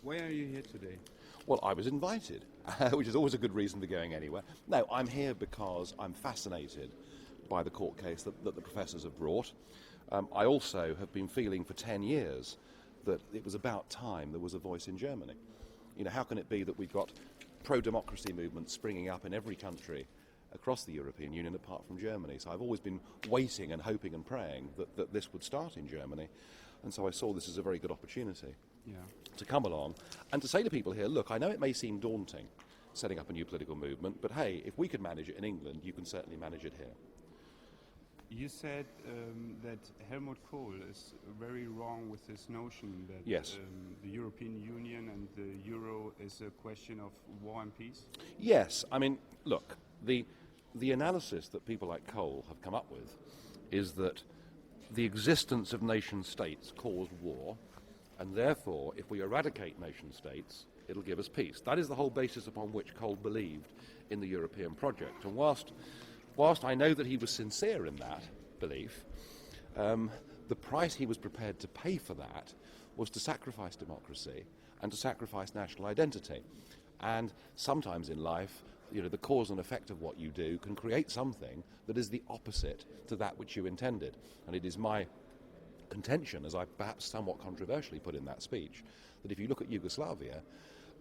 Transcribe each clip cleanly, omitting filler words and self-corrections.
Why are you here today? Well, I was invited, which is always a good reason for going anywhere. No, I'm here because I'm fascinated by the court case that the professors have brought. I also have been feeling for 10 years that it was about time there was a voice in Germany. You know, how can it be that we've got pro-democracy movements springing up in every country across the European Union apart from Germany? So I've always been waiting and hoping and praying that this would start in Germany. And so I saw this as a very good opportunity to come along and to say to people here, look, I know it may seem daunting setting up a new political movement, but hey, if we could manage it in England, you can certainly manage it here. You said that Helmut Kohl is very wrong with this notion that Yes. The European Union and the euro is a question of war and peace? Yes, I mean, look, the analysis that people like Kohl have come up with is that the existence of nation states caused war, and therefore, if we eradicate nation states, it'll give us peace. That is the whole basis upon which Kohl believed in the European project. And whilst I know that he was sincere in that belief, the price he was prepared to pay for that was to sacrifice democracy and to sacrifice national identity. And sometimes in life, you know, the cause and effect of what you do can create something that is the opposite to that which you intended. And it is my contention, as I perhaps somewhat controversially put in that speech, that if you look at Yugoslavia,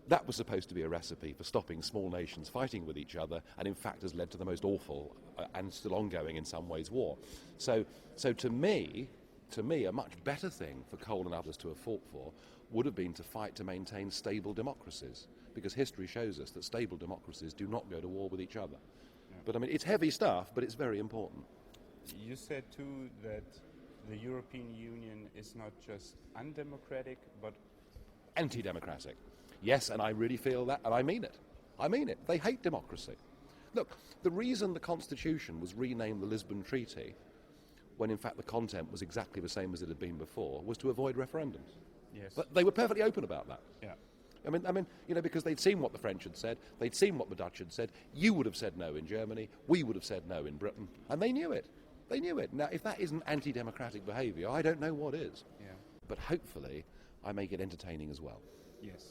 that was supposed to be a recipe for stopping small nations fighting with each other, and in fact has led to the most awful and still ongoing in some ways war. So to me, a much better thing for Kohl and others to have fought for would have been to fight to maintain stable democracies, because history shows us that stable democracies do not go to war with each other. Yeah. But I mean, it's heavy stuff, but it's very important. You said too that the European Union is not just undemocratic, but Anti-democratic. Yes, and I really feel that, and I mean it. I mean it. They hate democracy. Look, the reason the Constitution was renamed the Lisbon Treaty, when in fact the content was exactly the same as it had been before, was to avoid referendums. yes. But they were perfectly open about that. yeah. I mean, you know, because they'd seen what the French had said, they'd seen what the Dutch had said. You would have said no in Germany, we would have said no in Britain, and they knew it. They knew it. Now, if that isn't anti-democratic behaviour, I don't know what is. Yeah. But hopefully, I make it entertaining as well. Yes.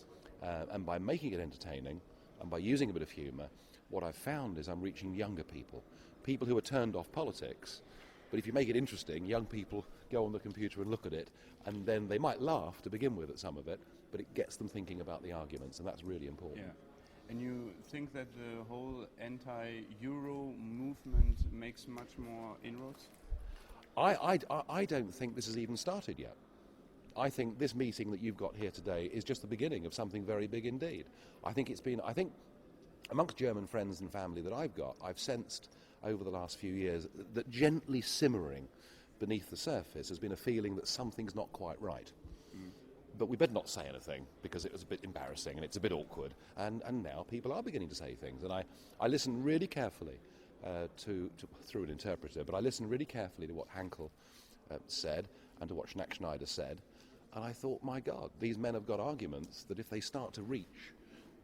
And by making it entertaining, and by using a bit of humour, what I've found is I'm reaching younger people, people who are turned off politics. But if you make it interesting, young people go on the computer and look at it, and then they might laugh to begin with at some of it, but it gets them thinking about the arguments, and that's really important. Yeah. And you think that the whole anti-euro movement makes much more inroads? I don't think this has even started yet. I think this meeting that you've got here today is just the beginning of something very big indeed. I think amongst German friends and family that I've got, I've sensed over the last few years that gently simmering beneath the surface has been a feeling that something's not quite right. But we better not say anything because it was a bit embarrassing and it's a bit awkward. And now people are beginning to say things. And I listen really carefully through an interpreter, but I listened really carefully to what Hankel said and to what Schneider said. And I thought, my God, these men have got arguments that if they start to reach,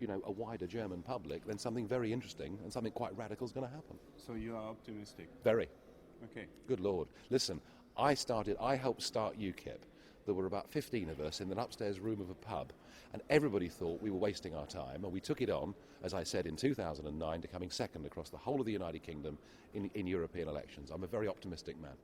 you know, a wider German public, then something very interesting and something quite radical is going to happen. So you are optimistic? Very. Okay. Good Lord. Listen, I helped start UKIP. There were about 15 of us in an upstairs room of a pub, and everybody thought we were wasting our time, and we took it on, as I said, in 2009 to coming second across the whole of the United Kingdom in European elections. I'm a very optimistic man.